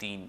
3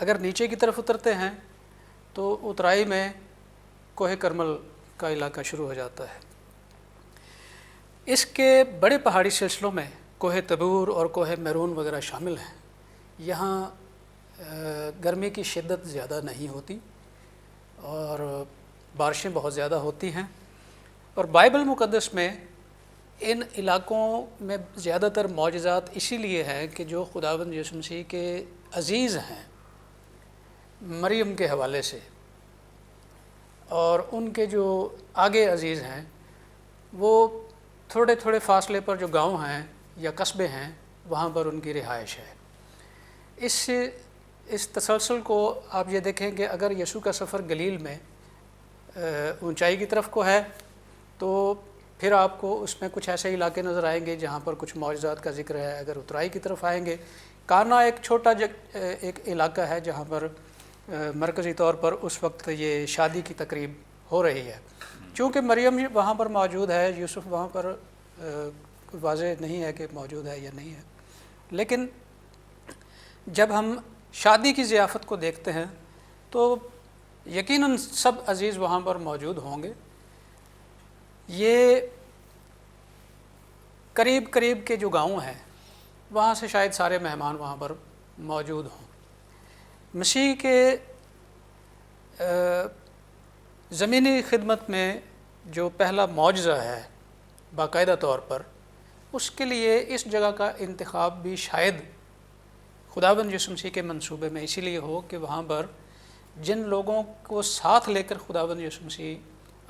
اگر نیچے کی طرف اترتے ہیں تو اترائی میں کوہ کرمل کا علاقہ شروع ہو جاتا ہے۔ اس کے بڑے پہاڑی سلسلوں میں کوہ تبور اور کوہ میرون وغیرہ شامل ہیں۔ یہاں گرمی کی شدت زیادہ نہیں ہوتی اور بارشیں بہت زیادہ ہوتی ہیں، اور بائبل مقدس میں ان علاقوں میں زیادہ تر معجزات اسی لیے ہیں کہ جو خداوند یسوع مسیح کے عزیز ہیں مریم کے حوالے سے، اور ان کے جو آگے عزیز ہیں وہ تھوڑے تھوڑے فاصلے پر جو گاؤں ہیں یا قصبے ہیں وہاں پر ان کی رہائش ہے۔ اس تسلسل کو آپ یہ دیکھیں کہ اگر یسوع کا سفر گلیل میں اونچائی کی طرف کو ہے تو پھر آپ کو اس میں کچھ ایسے علاقے نظر آئیں گے جہاں پر کچھ معجزات کا ذکر ہے۔ اگر اترائی کی طرف آئیں گے، کانا ایک چھوٹا ایک علاقہ ہے جہاں پر مرکزی طور پر اس وقت یہ شادی کی تقریب ہو رہی ہے۔ چونکہ مریم وہاں پر موجود ہے، یوسف وہاں پر واضح نہیں ہے کہ موجود ہے یا نہیں ہے، لیکن جب ہم شادی کی ضیافت کو دیکھتے ہیں تو یقیناً سب عزیز وہاں پر موجود ہوں گے۔ یہ قریب قریب کے جو گاؤں ہیں وہاں سے شاید سارے مہمان وہاں پر موجود ہوں۔ مسیح کے زمینی خدمت میں جو پہلا معجزہ ہے باقاعدہ طور پر، اس کے لیے اس جگہ کا انتخاب بھی شاید خداوند یسوع مسیح کے منصوبے میں اسی لیے ہو کہ وہاں پر جن لوگوں کو ساتھ لے کر خداوند یسوع مسیح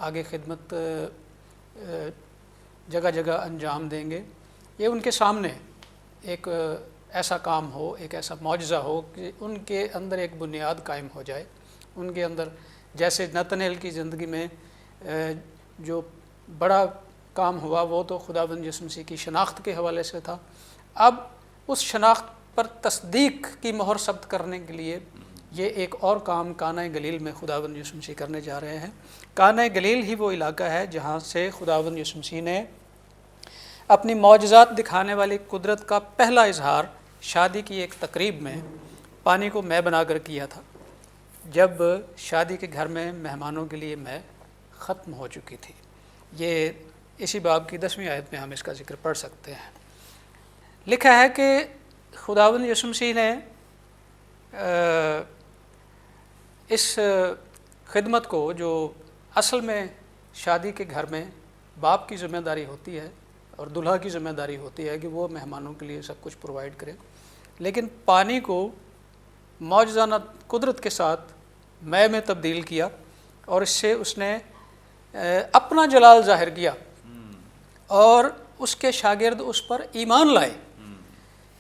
آگے خدمت جگہ جگہ انجام دیں گے، یہ ان کے سامنے ایک ایسا کام ہو، ایک ایسا معجزہ ہو کہ ان کے اندر ایک بنیاد قائم ہو جائے۔ ان کے اندر جیسے نتنیل کی زندگی میں جو بڑا کام ہوا وہ تو خداوند یسوع مسیح کی شناخت کے حوالے سے تھا، اب اس شناخت پر تصدیق کی مہر ثبت کرنے کے لیے یہ ایک اور کام کانہ گلیل میں خداوند یسوع مسیح کرنے جا رہے ہیں۔ کانہ گلیل ہی وہ علاقہ ہے جہاں سے خداوند یسوع مسیح نے اپنی معجزات دکھانے والی قدرت کا پہلا اظہار شادی کی ایک تقریب میں پانی کو مے بنا کر کیا تھا، جب شادی کے گھر میں مہمانوں کے لیے مے ختم ہو چکی تھی۔ یہ اسی باب کی 10ویں آیت میں ہم اس کا ذکر پڑھ سکتے ہیں۔ لکھا ہے کہ خداوند یسوع مسیح نے اس خدمت کو، جو اصل میں شادی کے گھر میں باپ کی ذمہ داری ہوتی ہے اور دلہا کی ذمہ داری ہوتی ہے کہ وہ مہمانوں کے لیے سب کچھ پرووائڈ کرے، لیکن پانی کو معجزانہ قدرت کے ساتھ مے میں تبدیل کیا اور اس سے اس نے اپنا جلال ظاہر کیا اور اس کے شاگرد اس پر ایمان لائے۔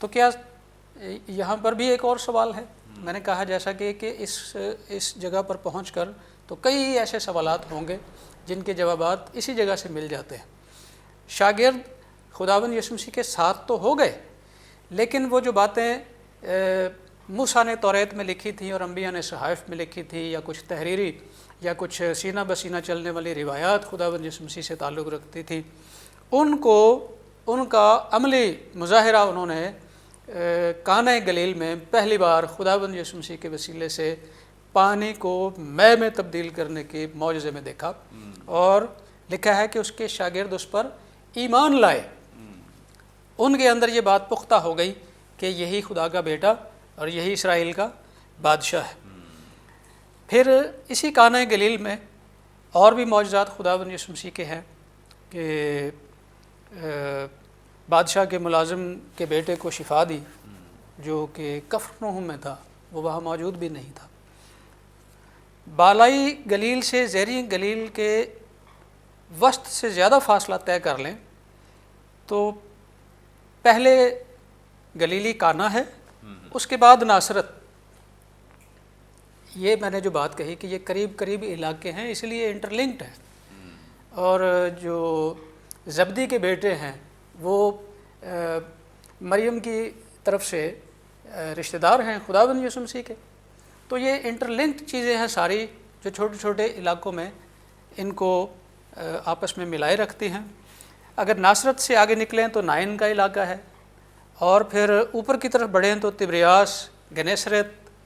تو کیا یہاں پر بھی ایک اور سوال ہے؟ میں نے کہا جیسا کہ اس جگہ پر پہنچ کر تو کئی ایسے سوالات ہوں گے جن کے جوابات اسی جگہ سے مل جاتے ہیں۔ شاگرد خداوند یسوع مسیح کے ساتھ تو ہو گئے، لیکن وہ جو باتیں موسیٰ نے توریت میں لکھی تھیں اور انبیاء نے صحائف میں لکھی تھی، یا کچھ تحریری یا کچھ سینہ بسینہ چلنے والی روایات خداوند یسوع مسیح سے تعلق رکھتی تھی، ان کا عملی مظاہرہ انہوں نے کانہ گلیل میں پہلی بار خداوند یسوع مسیح کے وسیلے سے پانی کو مے میں تبدیل کرنے کے معجزے میں دیکھا، اور لکھا ہے کہ اس کے شاگرد اس پر ایمان لائے۔ ان کے اندر یہ بات پختہ ہو گئی کہ یہی خدا کا بیٹا اور یہی اسرائیل کا بادشاہ ہے۔ پھر اسی کانہ گلیل میں اور بھی معجزات خداوند یسوع مسیح کے ہیں کہ بادشاہ کے ملازم کے بیٹے کو شفا دی جو کہ کفرنہوم میں تھا، وہ وہاں موجود بھی نہیں تھا۔ بالائی گلیل سے زیریں گلیل کے وسط سے زیادہ فاصلہ طے کر لیں تو پہلے گلیلی کانہ ہے، اس کے بعد ناصرت۔ یہ میں نے جو بات کہی کہ یہ قریب قریب علاقے ہیں، اس لیے انٹرلنکڈ ہیں، اور جو زبدی کے بیٹے ہیں وہ مریم کی طرف سے رشتہ دار ہیں خداوند یسوع مسیح کے۔ تو یہ انٹرلنکڈ چیزیں ہیں ساری، جو چھوٹے چھوٹے علاقوں میں ان کو آپس میں ملائے رکھتی ہیں۔ اگر ناصرت سے آگے نکلیں تو نائن کا علاقہ ہے، اور پھر اوپر کی طرف بڑھیں تو تبریاس، گنیسرت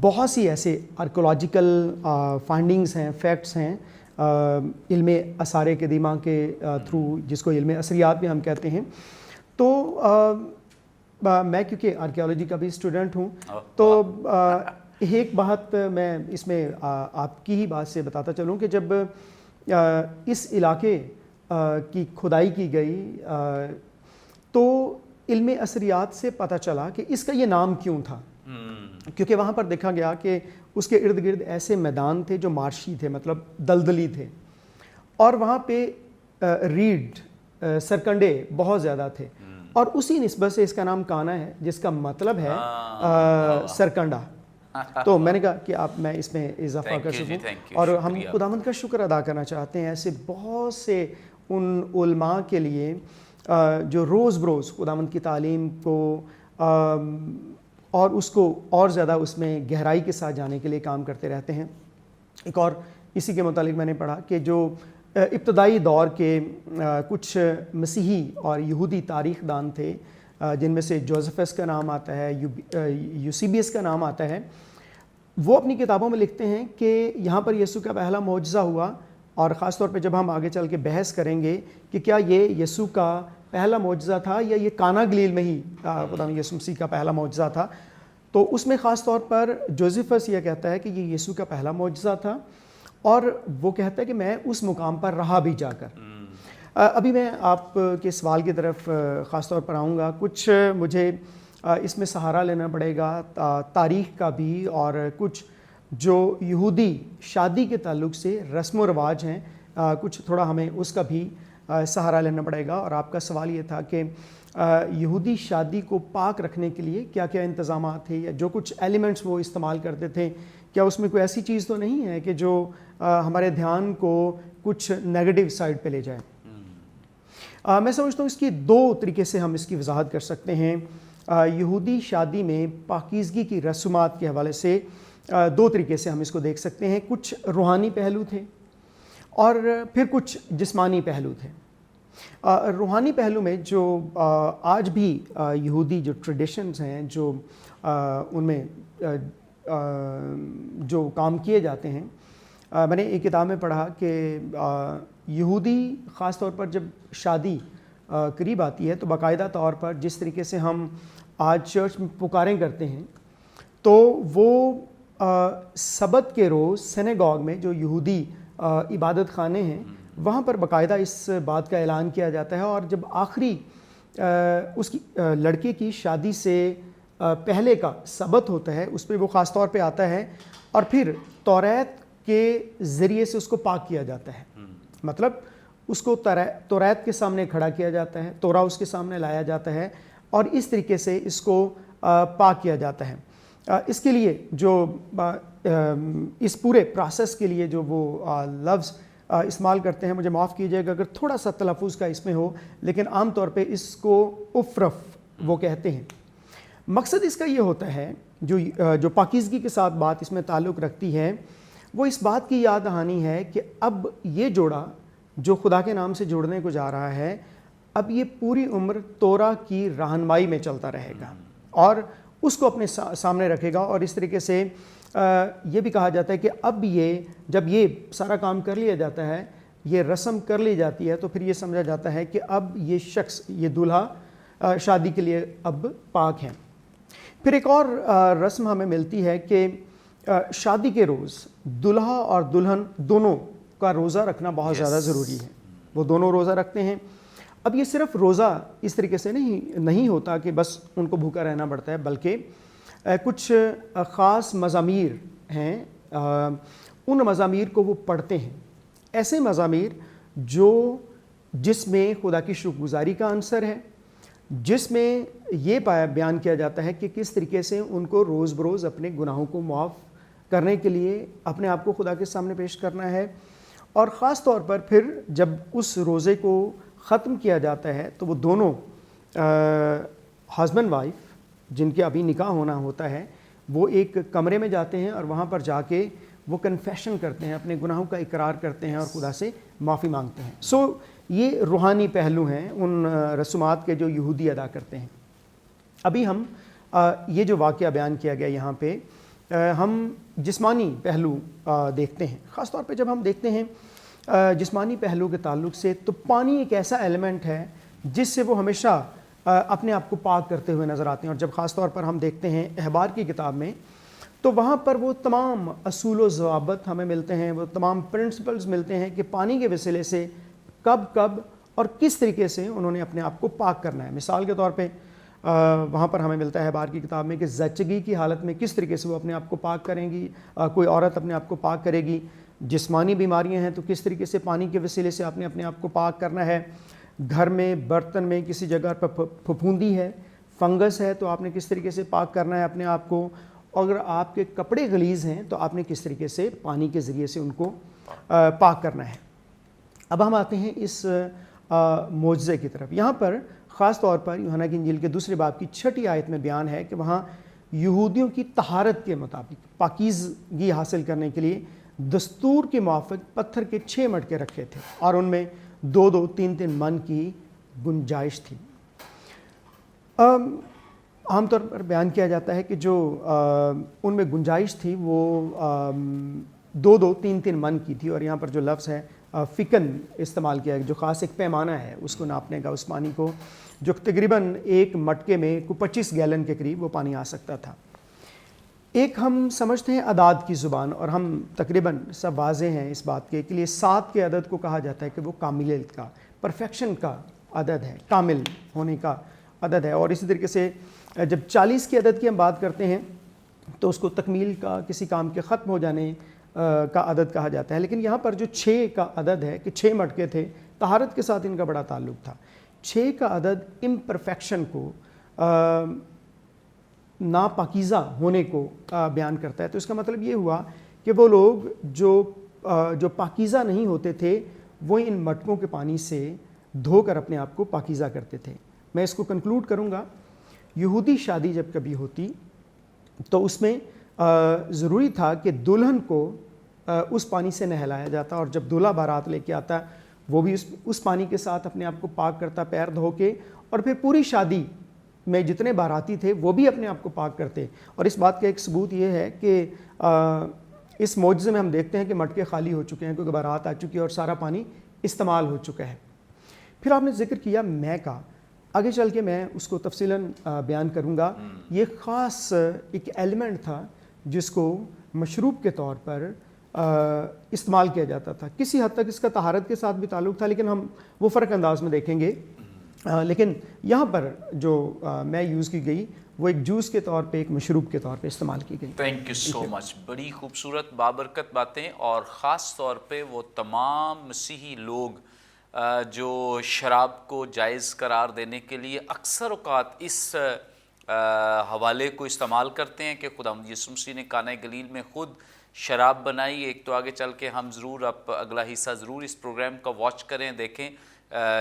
بہت سی ایسے آرکولوجیکل فائنڈنگز ہیں، فیکٹس ہیں علم آثار قدیمہ کے تھرو، جس کو علم اثریات بھی ہم کہتے ہیں. تو میں کیونکہ آرکیالوجی کا بھی اسٹوڈنٹ ہوں، تو ایک بات میں اس میں آپ کی ہی بات سے بتاتا چلوں کہ جب اس علاقے کی کھدائی کی گئی تو علم اثریات سے پتہ چلا کہ اس کا یہ نام کیوں تھا. کیونکہ وہاں پر دیکھا گیا کہ اس کے ارد گرد ایسے میدان تھے جو مارشی تھے، مطلب دلدلی تھے، اور وہاں پہ ریڈ سرکنڈے بہت زیادہ تھے، اور اسی نسبت سے اس کا نام کانا ہے، جس کا مطلب ہے سرکنڈا. تو میں نے کہا کہ میں اس میں اضافہ کر سکوں، اور ہم خداوند کا شکر ادا کرنا چاہتے ہیں ایسے بہت سے ان علماء کے لیے جو روز بروز خداوند کی تعلیم کو اور اس کو اور زیادہ اس میں گہرائی کے ساتھ جانے کے لیے کام کرتے رہتے ہیں. ایک اور اسی کے متعلق میں نے پڑھا کہ جو ابتدائی دور کے کچھ مسیحی اور یہودی تاریخ دان تھے، جن میں سے جوزفس کا نام آتا ہے، یوسیبیس کا نام آتا ہے، وہ اپنی کتابوں میں لکھتے ہیں کہ یہاں پر یسوع کا پہلا معجزہ ہوا. اور خاص طور پہ جب ہم آگے چل کے بحث کریں گے کہ کیا یہ یسوع کا پہلا معجزہ تھا یا یہ کانا گلیل میں ہی خدا یسوع مسیح کا پہلا معجزہ تھا، تو اس میں خاص طور پر جوزفس یہ کہتا ہے کہ یہ یسوع کا پہلا معجزہ تھا، اور وہ کہتا ہے کہ میں اس مقام پر رہا بھی جا کر. ابھی میں آپ کے سوال کی طرف خاص طور پر آؤں گا. کچھ مجھے اس میں سہارا لینا پڑے گا تاریخ کا بھی، اور کچھ جو یہودی شادی کے تعلق سے رسم و رواج ہیں، کچھ تھوڑا ہمیں اس کا بھی سہارا لینا پڑے گا. اور آپ کا سوال یہ تھا کہ یہودی شادی کو پاک رکھنے کے لیے کیا کیا انتظامات تھے، یا جو کچھ ایلیمنٹس وہ استعمال کرتے تھے، کیا اس میں کوئی ایسی چیز تو نہیں ہے کہ جو ہمارے دھیان کو کچھ نیگیٹو سائڈ پہ لے جائے. میں سمجھتا ہوں اس کی دو طریقے سے ہم اس کی وضاحت کر سکتے ہیں. یہودی شادی میں پاکیزگی کی رسومات کے حوالے سے دو طریقے سے ہم اس کو دیکھ سکتے ہیں. کچھ روحانی پہلو تھے اور پھر کچھ جسمانی پہلو تھے. روحانی پہلو میں جو آج بھی یہودی جو ٹریڈیشنز ہیں، جو ان میں جو کام کیے جاتے ہیں، میں نے ایک کتاب میں پڑھا کہ یہودی خاص طور پر جب شادی قریب آتی ہے تو باقاعدہ طور پر جس طریقے سے ہم آج چرچ میں پکاریں کرتے ہیں، تو وہ سبت کے روز سینیگاگ میں جو یہودی عبادت خانے ہیں، وہاں پر باقاعدہ اس بات کا اعلان کیا جاتا ہے. اور جب آخری اس کی لڑکے کی شادی سے پہلے کا سبت ہوتا ہے، اس پہ وہ خاص طور پہ آتا ہے، اور پھر توریت کے ذریعے سے اس کو پاک کیا جاتا ہے. مطلب اس کو توریت کے سامنے کھڑا کیا جاتا ہے، تورا اس کے سامنے لایا جاتا ہے، اور اس طریقے سے اس کو پاک کیا جاتا ہے. اس کے لیے جو اس پورے پروسیس کے لیے جو وہ لفظ استعمال کرتے ہیں، مجھے معاف کیجیے گا اگر تھوڑا سا تلفظ کا اس میں ہو، لیکن عام طور پہ اس کو افرف وہ کہتے ہیں. مقصد اس کا یہ ہوتا ہے، جو پاکیزگی کے ساتھ بات اس میں تعلق رکھتی ہے، وہ اس بات کی یاد دہانی ہے کہ اب یہ جوڑا جو خدا کے نام سے جوڑنے کو جا رہا ہے، اب یہ پوری عمر تورا کی رہنمائی میں چلتا رہے گا اور اس کو اپنے سامنے رکھے گا. اور اس طریقے سے یہ بھی کہا جاتا ہے کہ اب جب یہ سارا کام کر لیا جاتا ہے، یہ رسم کر لی جاتی ہے، تو پھر یہ سمجھا جاتا ہے کہ اب یہ شخص، یہ دولہا شادی کے لیے اب پاک ہے. پھر ایک اور رسم ہمیں ملتی ہے کہ شادی کے روز دولہا اور دلہن دونوں کا روزہ رکھنا بہت زیادہ ضروری ہے. وہ دونوں روزہ رکھتے ہیں. اب یہ صرف روزہ اس طریقے سے نہیں ہوتا کہ بس ان کو بھوکا رہنا پڑتا ہے، بلکہ کچھ خاص مزامیر ہیں، ان مزامیر کو وہ پڑھتے ہیں. ایسے مزامیر جس میں خدا کی شکر گزاری کا عنصر ہے، جس میں یہ بیان کیا جاتا ہے کہ کس طریقے سے ان کو روز بروز اپنے گناہوں کو معاف کرنے کے لیے اپنے آپ کو خدا کے سامنے پیش کرنا ہے. اور خاص طور پر پھر جب اس روزے کو ختم کیا جاتا ہے تو وہ دونوں ہسبینڈ وائف جن کے ابھی نکاح ہونا ہوتا ہے، وہ ایک کمرے میں جاتے ہیں اور وہاں پر جا کے وہ کنفیشن کرتے ہیں، اپنے گناہوں کا اقرار کرتے ہیں اور خدا سے معافی مانگتے ہیں. یہ روحانی پہلو ہیں ان رسومات کے جو یہودی ادا کرتے ہیں. ابھی ہم یہ جو واقعہ بیان کیا گیا یہاں پہ ہم جسمانی پہلو دیکھتے ہیں، خاص طور پہ جب ہم دیکھتے ہیں جسمانی پہلو کے تعلق سے، تو پانی ایک ایسا ایلیمنٹ ہے جس سے وہ ہمیشہ اپنے آپ کو پاک کرتے ہوئے نظر آتے ہیں. اور جب خاص طور پر ہم دیکھتے ہیں احبار کی کتاب میں، تو وہاں پر وہ تمام اصول و ضوابط ہمیں ملتے ہیں، وہ تمام پرنسپلز ملتے ہیں کہ پانی کے وسیلے سے کب اور کس طریقے سے انہوں نے اپنے آپ کو پاک کرنا ہے. مثال کے طور پہ وہاں پر ہمیں ملتا ہے احبار کی کتاب میں کہ زچگی کی حالت میں کس طریقے سے وہ اپنے آپ کو پاک کریں گی، کوئی عورت اپنے آپ کو پاک کرے گی. جسمانی بیماریاں ہیں تو کس طریقے سے پانی کے وسیلے سے آپ نے اپنے آپ کو پاک کرنا ہے. گھر میں برتن میں کسی جگہ پر پھپھوندی ہے، فنگس ہے، تو آپ نے کس طریقے سے پاک کرنا ہے اپنے آپ کو. اگر آپ کے کپڑے غلیظ ہیں تو آپ نے کس طریقے سے پانی کے ذریعے سے ان کو پاک کرنا ہے. اب ہم آتے ہیں اس معجزے کی طرف. یہاں پر خاص طور پر یوحنا کی انجیل کے 2 باب کی 6 آیت میں بیان ہے کہ وہاں یہودیوں کی طہارت کے مطابق پاکیزگی حاصل کرنے کے لیے دستور کے موافق پتھر کے 6 مٹکے رکھے تھے، اور ان میں 2 3 من کی گنجائش تھی. عام طور پر بیان کیا جاتا ہے کہ جو ان میں گنجائش تھی وہ 2 3 من کی تھی. اور یہاں پر جو لفظ ہے فکن استعمال کیا ہے، جو خاص ایک پیمانہ ہے اس کو ناپنے کا، اس پانی کو، جو تقریباً ایک مٹکے میں 25 گیلن کے قریب وہ پانی آ سکتا تھا. ایک ہم سمجھتے ہیں اعداد کی زبان، اور ہم تقریباً سب واضح ہیں اس بات کے لیے 7 کے عدد کو کہا جاتا ہے کہ وہ کاملیت کا، پرفیکشن کا عدد ہے، کامل ہونے کا عدد ہے. اور اسی طریقے سے جب 40 کے عدد کی ہم بات کرتے ہیں تو اس کو تکمیل کا، کسی کام کے ختم ہو جانے کا عدد کہا جاتا ہے. لیکن یہاں پر جو 6 کا عدد ہے کہ 6 مٹکے تھے، طہارت کے ساتھ ان کا بڑا تعلق تھا. 6 کا عدد امپرفیکشن کو، ناپاکیزہ ہونے کو بیان کرتا ہے. تو اس کا مطلب یہ ہوا کہ وہ لوگ جو پاکیزہ نہیں ہوتے تھے وہ ان مٹکوں کے پانی سے دھو کر اپنے آپ کو پاکیزہ کرتے تھے. میں اس کو کنکلوڈ کروں گا. یہودی شادی جب کبھی ہوتی تو اس میں ضروری تھا کہ دلہن کو اس پانی سے نہلایا جاتا، اور جب دولہا بارات لے کے آتا وہ بھی اس پانی کے ساتھ اپنے آپ کو پاک کرتا پیر دھو کے، اور پھر پوری شادی میں جتنے باراتی تھے وہ بھی اپنے آپ کو پاک کرتے. اور اس بات کا ایک ثبوت یہ ہے کہ اس معجزے میں ہم دیکھتے ہیں کہ مٹکے خالی ہو چکے ہیں کیونکہ بارات آ چکی ہے اور سارا پانی استعمال ہو چکا ہے. پھر آپ نے ذکر کیا میں کا، آگے چل کے میں اس کو تفصیلاً بیان کروں گا. یہ خاص ایک ایلیمنٹ تھا جس کو مشروب کے طور پر استعمال کیا جاتا تھا. کسی حد تک اس کا طہارت کے ساتھ بھی تعلق تھا، لیکن ہم وہ فرق انداز میں دیکھیں گے. لیکن یہاں پر جو میں یوز کی گئی وہ ایک جوس کے طور پہ، ایک مشروب کے طور پہ استعمال کی گئی. تھینک یو سو مچ. بڑی خوبصورت بابرکت باتیں، اور خاص طور پہ وہ تمام مسیحی لوگ جو شراب کو جائز قرار دینے کے لیے اکثر اوقات اس حوالے کو استعمال کرتے ہیں کہ خداوند یسوع مسیح نے کانہ گلیل میں خود شراب بنائی. ایک تو آگے چل کے ہم ضرور اگلا حصہ ضرور اس پروگرام کا واچ کریں، دیکھیں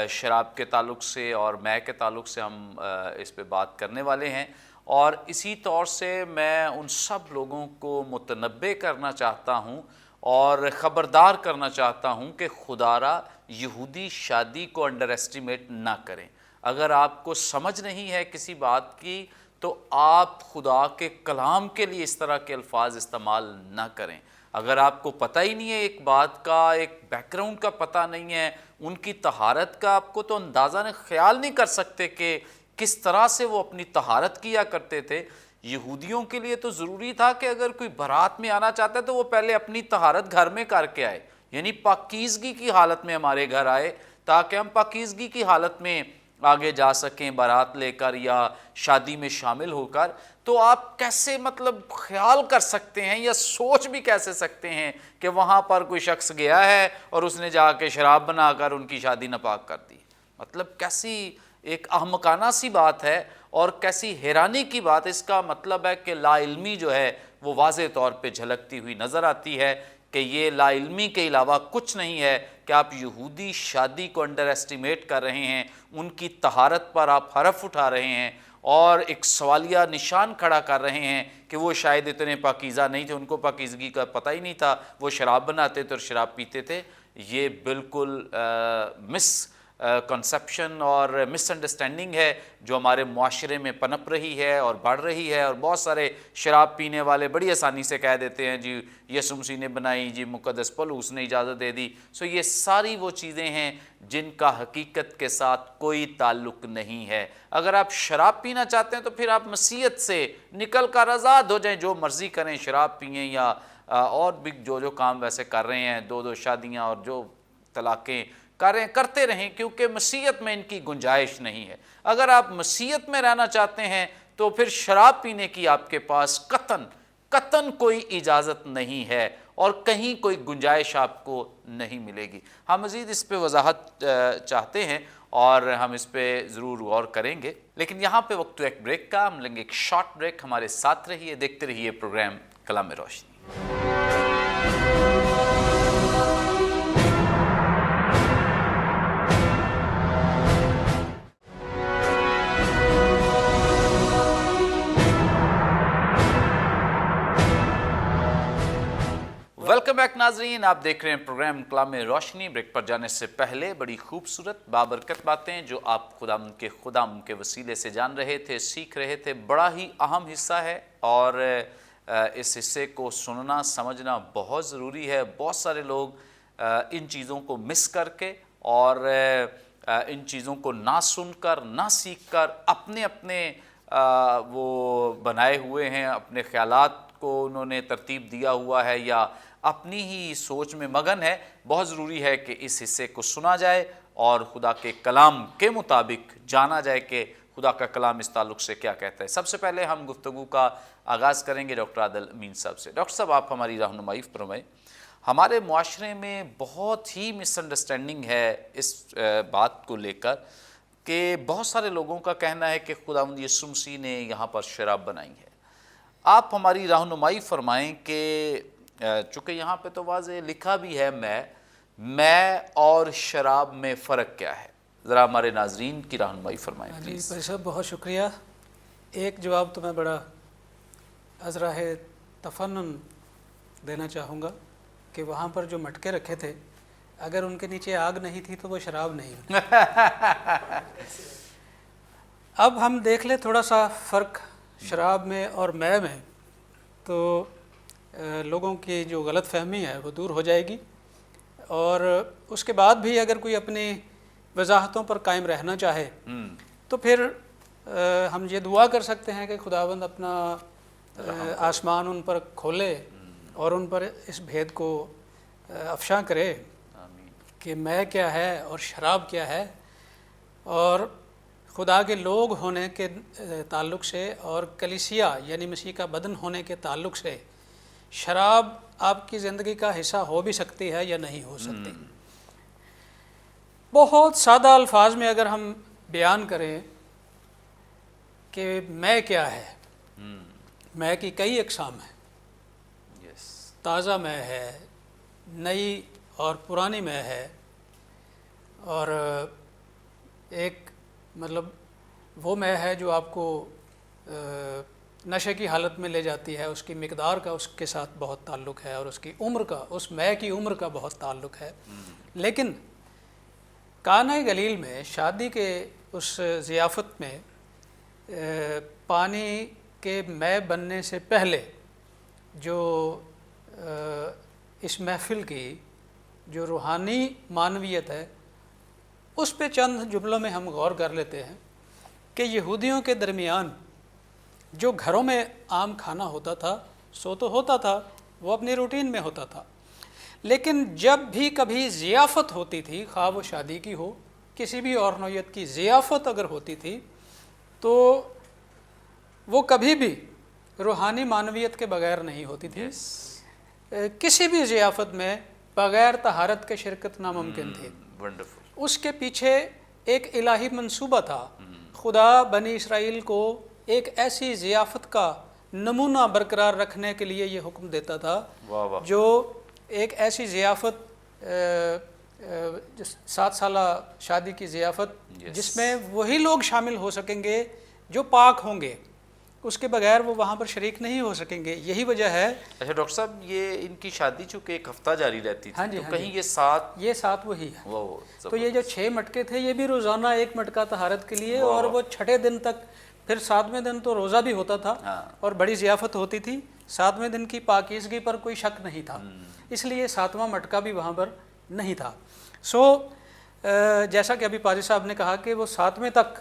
شراب کے تعلق سے اور مے کے تعلق سے ہم اس پہ بات کرنے والے ہیں. اور اسی طور سے میں ان سب لوگوں کو متنبہ کرنا چاہتا ہوں اور خبردار کرنا چاہتا ہوں کہ خدا را یہودی شادی کو انڈر ایسٹیمیٹ نہ کریں. اگر آپ کو سمجھ نہیں ہے کسی بات کی تو آپ خدا کے کلام کے لیے اس طرح کے الفاظ استعمال نہ کریں. اگر آپ کو پتہ ہی نہیں ہے ایک بات کا، ایک بیک گراؤنڈ کا پتہ نہیں ہے، ان کی طہارت کا آپ کو تو اندازہ خیال نہیں کر سکتے کہ کس طرح سے وہ اپنی طہارت کیا کرتے تھے. یہودیوں کے لیے تو ضروری تھا کہ اگر کوئی بارات میں آنا چاہتا ہے تو وہ پہلے اپنی طہارت گھر میں کر کے آئے، یعنی پاکیزگی کی حالت میں ہمارے گھر آئے تاکہ ہم پاکیزگی کی حالت میں آگے جا سکیں بارات لے کر یا شادی میں شامل ہو کر. تو آپ کیسے خیال کر سکتے ہیں یا سوچ بھی کیسے سکتے ہیں کہ وہاں پر کوئی شخص گیا ہے اور اس نے جا کے شراب بنا کر ان کی شادی ناپاک کر دی؟ کیسی ایک احمقانہ سی بات ہے اور کیسی حیرانی کی بات. اس کا مطلب ہے کہ لا علمی جو ہے وہ واضح طور پہ جھلکتی ہوئی نظر آتی ہے کہ یہ لا علمی کے علاوہ کچھ نہیں ہے کہ آپ یہودی شادی کو انڈر ایسٹیمیٹ کر رہے ہیں، ان کی طہارت پر آپ حرف اٹھا رہے ہیں اور ایک سوالیہ نشان کھڑا کر رہے ہیں کہ وہ شاید اتنے پاکیزہ نہیں تھے، ان کو پاکیزگی کا پتہ ہی نہیں تھا، وہ شراب بناتے تھے اور شراب پیتے تھے. یہ بالکل کنسپشن اور مس انڈرسٹینڈنگ ہے جو ہمارے معاشرے میں پنپ رہی ہے اور بڑھ رہی ہے، اور بہت سارے شراب پینے والے بڑی آسانی سے کہہ دیتے ہیں جی یسوع مسیح نے بنائی، جی مقدس پولس نے اجازت دے دی. سو یہ ساری وہ چیزیں ہیں جن کا حقیقت کے ساتھ کوئی تعلق نہیں ہے. اگر آپ شراب پینا چاہتے ہیں تو پھر آپ مسیحیت سے نکل کر آزاد ہو جائیں، جو مرضی کریں، شراب پئیں یا اور بھی جو کام ویسے کر رہے ہیں، 2 شادیاں اور جو طلاقیں کرتے رہیں، کیونکہ مسیحیت میں ان کی گنجائش نہیں ہے. اگر آپ مسیحیت میں رہنا چاہتے ہیں تو پھر شراب پینے کی آپ کے پاس قطعاً کوئی اجازت نہیں ہے اور کہیں کوئی گنجائش آپ کو نہیں ملے گی. ہم مزید اس پہ وضاحت چاہتے ہیں اور ہم اس پہ ضرور غور کریں گے، لیکن یہاں پہ وقت ایک بریک کا، ہم لیں گے ایک شارٹ بریک. ہمارے ساتھ رہیے، دیکھتے رہیے پروگرام کلام روشنی. ویلکم بیک ناظرین، آپ دیکھ رہے ہیں پروگرام کلام روشنی. بریک پر جانے سے پہلے بڑی خوبصورت بابرکت باتیں جو آپ خدا کے وسیلے سے جان رہے تھے، سیکھ رہے تھے، بڑا ہی اہم حصہ ہے اور اس حصے کو سننا سمجھنا بہت ضروری ہے. بہت سارے لوگ ان چیزوں کو مس کر کے اور ان چیزوں کو نہ سن کر نہ سیکھ کر اپنے وہ بنائے ہوئے ہیں، اپنے خیالات کو انہوں نے ترتیب دیا ہوا ہے یا اپنی ہی سوچ میں مگن ہے. بہت ضروری ہے کہ اس حصے کو سنا جائے اور خدا کے کلام کے مطابق جانا جائے کہ خدا کا کلام اس تعلق سے کیا کہتا ہے. سب سے پہلے ہم گفتگو کا آغاز کریں گے ڈاکٹر عادل امین صاحب سے. ڈاکٹر صاحب، آپ ہماری رہنمائی فرمائیں. ہمارے معاشرے میں بہت ہی مس انڈرسٹینڈنگ ہے اس بات کو لے کر کہ بہت سارے لوگوں کا کہنا ہے کہ خداوند یسوع مسیح نے یہاں پر شراب بنائی ہے. آپ ہماری رہنمائی فرمائیں کہ چونکہ یہاں پہ تو واضح لکھا بھی ہے میں اور شراب میں فرق کیا ہے، ذرا ہمارے ناظرین کی رہنمائی فرمائیں جی پلیز. بھائی صاحب، بہت شکریہ. ایک جواب تو میں بڑا ازراہ تفنن دینا چاہوں گا کہ وہاں پر جو مٹکے رکھے تھے، اگر ان کے نیچے آگ نہیں تھی تو وہ شراب نہیں ہوتی. اب ہم دیکھ لیں تھوڑا سا فرق شراب میں اور میں تو لوگوں کی جو غلط فہمی ہے وہ دور ہو جائے گی. اور اس کے بعد بھی اگر کوئی اپنی وضاحتوں پر قائم رہنا چاہے تو پھر ہم یہ دعا کر سکتے ہیں کہ خداوند اپنا آسمان ان پر کھولے اور ان پر اس بھید کو افشاں کرے کہ میں کیا ہے اور شراب کیا ہے. اور خدا کے لوگ ہونے کے تعلق سے اور کلیسیا یعنی مسیح کا بدن ہونے کے تعلق سے شراب آپ کی زندگی کا حصہ ہو بھی سکتی ہے یا نہیں ہو سکتی. بہت سادہ الفاظ میں اگر ہم بیان کریں کہ میں کیا ہے، میں کی کئی اقسام ہیں. تازہ میں ہے، نئی اور پرانی میں ہے، اور ایک مطلب وہ میں ہے جو آپ کو نشے کی حالت میں لے جاتی ہے. اس کی مقدار کا اس کے ساتھ بہت تعلق ہے اور اس کی عمر کا، اس میں کی عمر کا بہت تعلق ہے. لیکن کانہ گلیل میں شادی کے اس ضیافت میں پانی کے میں بننے سے پہلے جو اس محفل کی جو روحانی معنویت ہے اس پہ چند جملوں میں ہم غور کر لیتے ہیں کہ یہودیوں کے درمیان جو گھروں میں عام کھانا ہوتا تھا سو تو ہوتا تھا، وہ اپنی روٹین میں ہوتا تھا. لیکن جب بھی کبھی ضیافت ہوتی تھی، خواہ وہ شادی کی ہو، کسی بھی اور نوعیت کی ضیافت اگر ہوتی تھی تو وہ کبھی بھی روحانی معنویت کے بغیر نہیں ہوتی تھی. کسی بھی ضیافت میں بغیر طہارت کے شرکت ناممکن تھی. اس کے پیچھے ایک الہی منصوبہ تھا. خدا بنی اسرائیل کو ایک ایسی ضیافت کا نمونہ برقرار رکھنے کے لیے یہ حکم دیتا تھا جو ایک ایسی ضیافت 7 سالہ شادی کی ضیافت جس میں وہی لوگ شامل ہو سکیں گے جو پاک ہوں گے اس کے بغیر وہ وہاں پر شریک نہیں ہو سکیں گے. یہی وجہ ہے. اچھا ڈاکٹر صاحب، یہ ان کی شادی چونکہ ایک ہفتہ جاری رہتی تھی، ہاں جی، تو ہاں کہیں جی. یہ 7 وہی ہے. وہ تو یہ جو 6 مٹکے تھے یہ بھی روزانہ ایک مٹکا طہارت کے لیے، واہ اور واہ. وہ چھٹے دن تک، پھر 7ویں دن تو روزہ بھی ہوتا تھا ہاں. اور بڑی ضیافت ہوتی تھی. 7ویں دن کی پاکیزگی پر کوئی شک نہیں تھا، اس لیے 7واں مٹکا بھی وہاں پر نہیں تھا. جیسا کہ ابھی پادری صاحب نے کہا کہ وہ 7ویں تک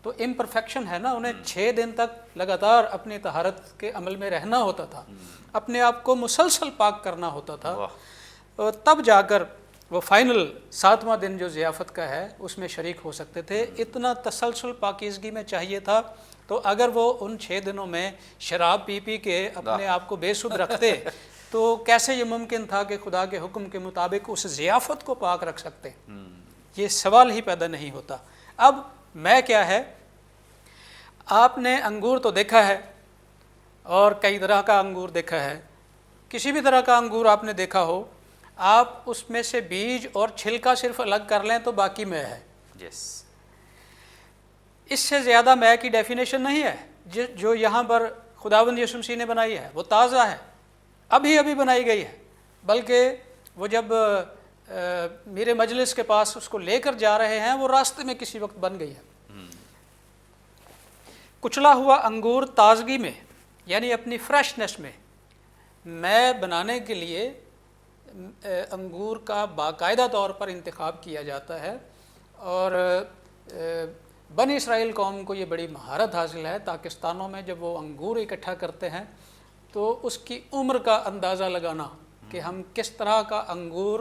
تو امپرفیکشن ہے نا، انہیں 6 دن تک لگاتار اپنی طہارت کے عمل میں رہنا ہوتا تھا، اپنے آپ کو مسلسل پاک کرنا ہوتا تھا. واہ. تب جا کر وہ فائنل 7واں دن جو ضیافت کا ہے اس میں شریک ہو سکتے تھے. اتنا تسلسل پاکیزگی میں چاہیے تھا. تو اگر وہ ان 6 دنوں میں شراب پی پی کے اپنے آپ کو بے سدھ رکھتے تو کیسے یہ ممکن تھا کہ خدا کے حکم کے مطابق اس ضیافت کو پاک رکھ سکتے؟ یہ سوال ہی پیدا نہیں ہوتا. اب میں کیا ہے، آپ نے انگور تو دیکھا ہے اور کئی طرح کا انگور دیکھا ہے. کسی بھی طرح کا انگور آپ نے دیکھا ہو، آپ اس میں سے بیج اور چھلکا صرف الگ کر لیں تو باقی میں ہے. یس. اس سے زیادہ میں کی ڈیفینیشن نہیں ہے جو یہاں پر خداوند یسوع مسیح نے بنائی ہے. وہ تازہ ہے، ابھی بنائی گئی ہے. بلکہ وہ جب میرے مجلس کے پاس اس کو لے کر جا رہے ہیں، وہ راستے میں کسی وقت بن گئی ہے. کچلا ہوا انگور تازگی میں، یعنی اپنی فریشنس میں بنانے کے لیے انگور کا باقاعدہ طور پر انتخاب کیا جاتا ہے. اور بنی اسرائیل قوم کو یہ بڑی مہارت حاصل ہے. پاکستانوں میں جب وہ انگور اکٹھا کرتے ہیں تو اس کی عمر کا اندازہ لگانا کہ ہم کس طرح کا انگور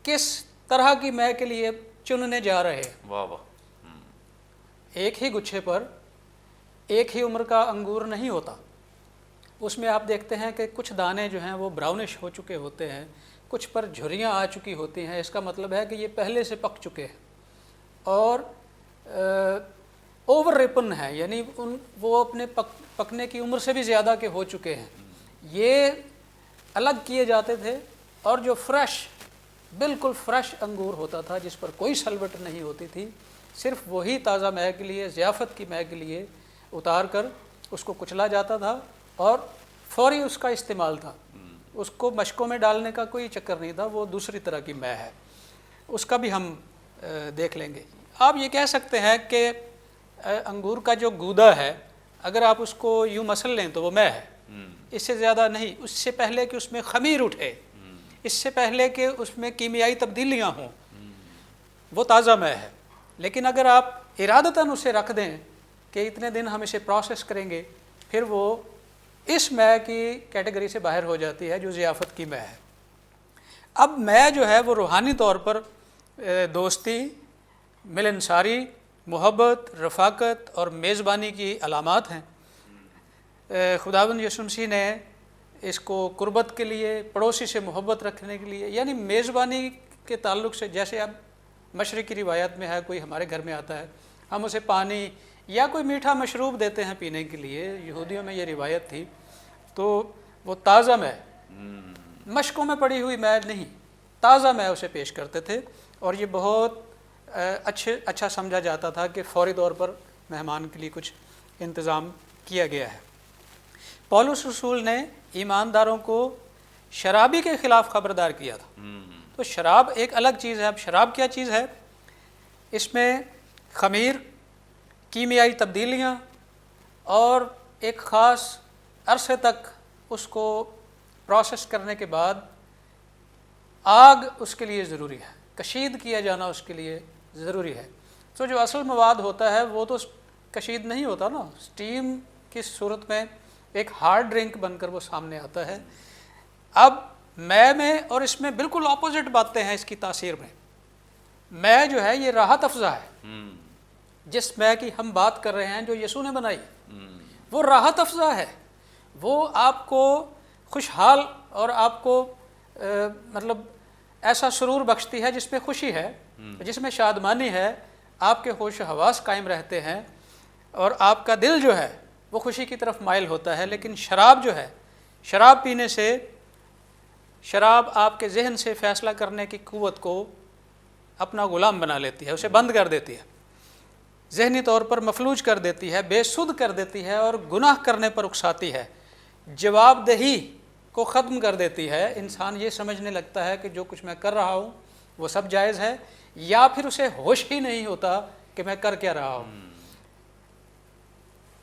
کس طرح کی مے کے لیے چننے جا رہے ہیں. واہ واہ. ایک ہی گچھے پر ایک ہی عمر کا انگور نہیں ہوتا. اس میں آپ دیکھتے ہیں کہ کچھ دانے جو ہیں وہ براؤنش ہو چکے ہوتے ہیں، کچھ پر جھریاں آ چکی ہوتی ہیں. اس کا مطلب ہے کہ یہ پہلے سے پک چکے ہیں اور اوور ریپن ہے، یعنی وہ اپنے پکنے کی عمر سے بھی زیادہ کے ہو چکے ہیں. یہ الگ کیے جاتے تھے. اور جو بالکل فریش انگور ہوتا تھا جس پر کوئی سلوٹ نہیں ہوتی تھی، صرف وہی تازہ مے کے لیے، ضیافت کی مے کے لیے اتار کر اس کو کچلا جاتا تھا اور فوری اس کا استعمال تھا. اس کو مشکوں میں ڈالنے کا کوئی چکر نہیں تھا. وہ دوسری طرح کی مے ہے، اس کا بھی ہم دیکھ لیں گے. آپ یہ کہہ سکتے ہیں کہ انگور کا جو گودا ہے، اگر آپ اس کو یوں مسل لیں تو وہ مے ہے، اس سے زیادہ نہیں. اس سے پہلے کہ اس میں خمیر اٹھے، اس سے پہلے کہ اس میں کیمیائی تبدیلیاں ہوں، وہ تازہ مے ہے. لیکن اگر آپ ارادتاً اسے رکھ دیں کہ اتنے دن ہم اسے پروسیس کریں گے، پھر وہ اس مے کی کیٹیگری سے باہر ہو جاتی ہے جو ضیافت کی مے ہے. اب مے جو ہے وہ روحانی طور پر دوستی، ملنساری، محبت، رفاقت اور میزبانی کی علامات ہیں. خداوند یسوع مسیح نے اس کو قربت کے لیے، پڑوسی سے محبت رکھنے کے لیے، یعنی میزبانی کے تعلق سے، جیسے اب مشرقی روایت میں ہے، کوئی ہمارے گھر میں آتا ہے، ہم اسے پانی یا کوئی میٹھا مشروب دیتے ہیں پینے کے لیے. یہودیوں میں یہ روایت تھی. تو وہ تازہ مے، مشکوں میں پڑی ہوئی مے نہیں، تازہ مے اسے پیش کرتے تھے. اور یہ بہت اچھا سمجھا جاتا تھا کہ فوری طور پر مہمان کے لیے کچھ انتظام کیا گیا ہے. پولس رسول نے ایمانداروں کو شرابی کے خلاف خبردار کیا تھا. تو شراب ایک الگ چیز ہے. اب شراب کیا چیز ہے؟ اس میں خمیر، کیمیائی تبدیلیاں اور ایک خاص عرصے تک اس کو پروسیس کرنے کے بعد آگ اس کے لیے ضروری ہے، کشید کیا جانا اس کے لیے ضروری ہے. تو جو اصل مواد ہوتا ہے وہ تو کشید نہیں ہوتا نا، سٹیم کی صورت میں ایک ہارڈ ڈرنک بن کر وہ سامنے آتا ہے. اب مے میں اور اس میں بالکل اپوزٹ باتیں ہیں اس کی تاثیر میں. مے جو ہے یہ راحت افزا ہے. جس مے کی ہم بات کر رہے ہیں جو یسوع نے بنائی، وہ راحت افزا ہے. وہ آپ کو خوشحال اور آپ کو مطلب ایسا سرور بخشتی ہے جس میں خوشی ہے، جس میں شادمانی ہے. آپ کے ہوش و حواس قائم رہتے ہیں اور آپ کا دل جو ہے وہ خوشی کی طرف مائل ہوتا ہے. لیکن شراب جو ہے، شراب پینے سے، شراب آپ کے ذہن سے فیصلہ کرنے کی قوت کو اپنا غلام بنا لیتی ہے، اسے بند کر دیتی ہے. ذہنی طور پر مفلوج کر دیتی ہے، بے سود کر دیتی ہے اور گناہ کرنے پر اکساتی ہے، جواب دہی کو ختم کر دیتی ہے۔ انسان یہ سمجھنے لگتا ہے کہ جو کچھ میں کر رہا ہوں وہ سب جائز ہے، یا پھر اسے ہوش ہی نہیں ہوتا کہ میں کر کیا رہا ہوں۔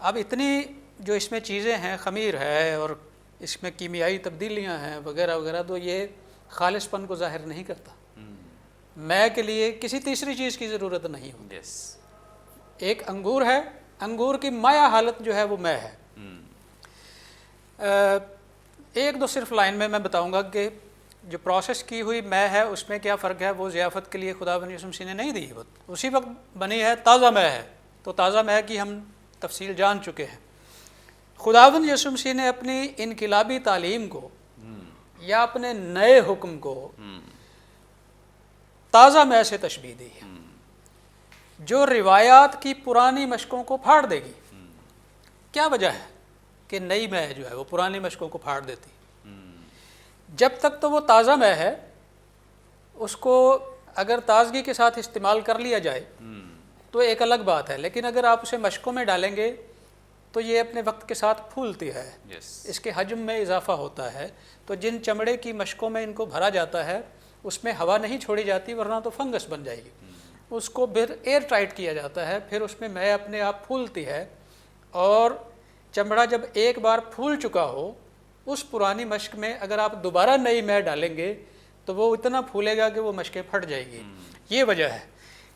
اب اتنی جو اس میں چیزیں ہیں، خمیر ہے اور اس میں کیمیائی تبدیلیاں ہیں وغیرہ وغیرہ، تو یہ خالص پن کو ظاہر نہیں کرتا۔ میں کے لیے کسی تیسری چیز کی ضرورت نہیں ہوتی۔ ایک انگور ہے، انگور کی مایا حالت جو ہے وہ میں ہے۔ ایک دو صرف لائن میں بتاؤں گا کہ جو پروسیس کی ہوئی میں ہے اس میں کیا فرق ہے۔ وہ ضیافت کے لیے خداوند یسوع مسیح نے نہیں دی، وہ اسی وقت بنی ہے، تازہ میں ہے۔ تو تازہ میں کی ہم تفصیل جان چکے ہیں۔ خداوند یسوع مسیح نے اپنی انقلابی تعلیم کو یا اپنے نئے حکم کو تازہ میں سے تشبیہ دی ہے، جو روایات کی پرانی مشقوں کو پھاڑ دے گی۔ کیا وجہ ہے کہ نئی میں جو ہے وہ پرانی مشقوں کو پھاڑ دیتی؟ جب تک تو وہ تازہ میں ہے، اس کو اگر تازگی کے ساتھ استعمال کر لیا جائے تو ایک الگ بات ہے، لیکن اگر آپ اسے مشقوں میں ڈالیں گے تو یہ اپنے وقت کے ساتھ پھولتی ہے، اس کے حجم میں اضافہ ہوتا ہے۔ تو جن چمڑے کی مشقوں میں ان کو بھرا جاتا ہے اس میں ہوا نہیں چھوڑی جاتی، ورنہ تو فنگس بن جائے گی۔ اس کو پھر ایئر ٹائٹ کیا جاتا ہے، پھر اس میں اپنے آپ پھولتی ہے، اور چمڑا جب ایک بار پھول چکا ہو اس پرانی مشق میں اگر آپ دوبارہ نئی میں ڈالیں گے تو وہ اتنا پھولے گا کہ وہ مشقیں پھٹ جائے گی۔ یہ وجہ ہے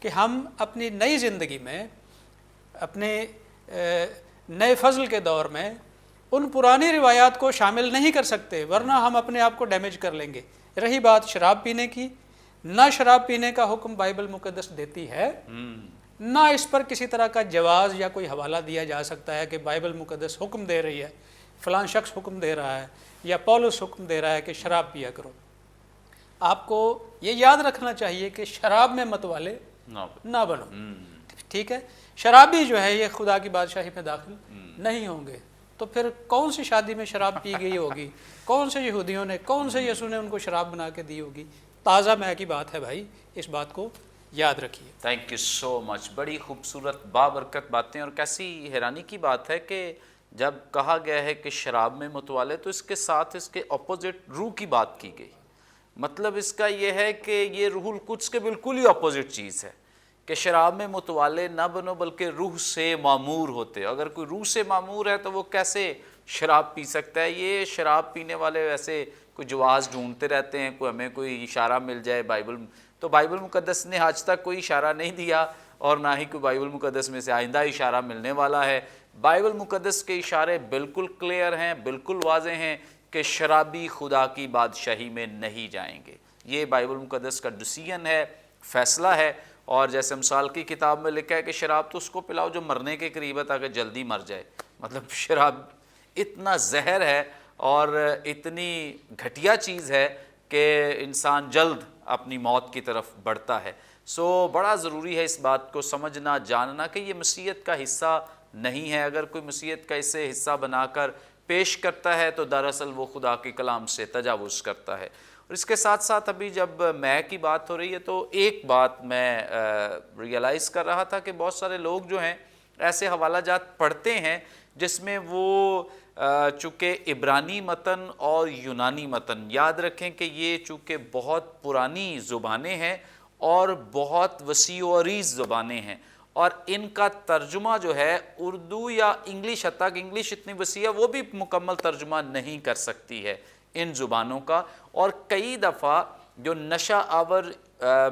کہ ہم اپنی نئی زندگی میں، اپنے نئے فضل کے دور میں ان پرانی روایات کو شامل نہیں کر سکتے، ورنہ ہم اپنے آپ کو ڈیمیج کر لیں گے۔ رہی بات شراب پینے کی، نہ شراب پینے کا حکم بائبل مقدس دیتی ہے، نہ اس پر کسی طرح کا جواز یا کوئی حوالہ دیا جا سکتا ہے کہ بائبل مقدس حکم دے رہی ہے، فلاں شخص حکم دے رہا ہے یا پولس حکم دے رہا ہے کہ شراب پیا کرو۔ آپ کو یہ یاد رکھنا چاہیے کہ شراب میں متوالے نہ بنو، ٹھیک ہے؟ شرابی جو ہے یہ خدا کی بادشاہی میں داخل نہیں ہوں گے۔ تو پھر کون سی شادی میں شراب پی گئی ہوگی؟ کون سے یہودیوں نے، کون سے یسوع نے ان کو شراب بنا کے دی ہوگی؟ تازہ میں کی بات ہے بھائی، اس بات کو یاد رکھیے۔ تھینک یو سو مچ۔ بڑی خوبصورت بابرکت باتیں، اور کیسی حیرانی کی بات ہے کہ جب کہا گیا ہے کہ شراب میں متوالے تو اس کے ساتھ اس کے اپوزٹ روح کی بات کی گئی۔ مطلب اس کا یہ ہے کہ یہ روح القدس کے بالکل ہی اپوزٹ چیز ہے کہ شراب میں متوالے نہ بنو بلکہ روح سے معمور ہوتے۔ اگر کوئی روح سے معمور ہے تو وہ کیسے شراب پی سکتا ہے؟ یہ شراب پینے والے ویسے کوئی جواز ڈھونڈتے رہتے ہیں، کوئی ہمیں کوئی اشارہ مل جائے۔ بائبل مقدس نے آج تک کوئی اشارہ نہیں دیا، اور نہ ہی کوئی بائبل مقدس میں سے آئندہ اشارہ ملنے والا ہے۔ بائبل مقدس کے اشارے بالکل کلیئر ہیں، بالکل واضح ہیں کہ شرابی خدا کی بادشاہی میں نہیں جائیں گے۔ یہ بائبل مقدس کا ڈیسیژن ہے، فیصلہ ہے۔ اور جیسے مثال کی کتاب میں لکھا ہے کہ شراب تو اس کو پلاؤ جو مرنے کے قریب ہے تاکہ جلدی مر جائے۔ مطلب شراب اتنا زہر ہے اور اتنی گھٹیا چیز ہے کہ انسان جلد اپنی موت کی طرف بڑھتا ہے۔ بڑا ضروری ہے اس بات کو سمجھنا، جاننا کہ یہ مسیحیت کا حصہ نہیں ہے۔ اگر کوئی مسیحیت کا اسے حصہ بنا کر پیش کرتا ہے تو دراصل وہ خدا کے کلام سے تجاوز کرتا ہے۔ اور اس کے ساتھ ساتھ ابھی جب میں کی بات ہو رہی ہے تو ایک بات میں ریئلائز کر رہا تھا کہ بہت سارے لوگ جو ہیں ایسے حوالہ جات پڑھتے ہیں جس میں وہ چونکہ عبرانی متن اور یونانی متن، یاد رکھیں کہ یہ چونکہ بہت پرانی زبانیں ہیں اور بہت وسیع و عریض زبانیں ہیں، اور ان کا ترجمہ جو ہے اردو یا انگلش، حتیٰ کہ انگلش اتنی وسیع ہے وہ بھی مکمل ترجمہ نہیں کر سکتی ہے ان زبانوں کا۔ اور کئی دفعہ جو نشہ آور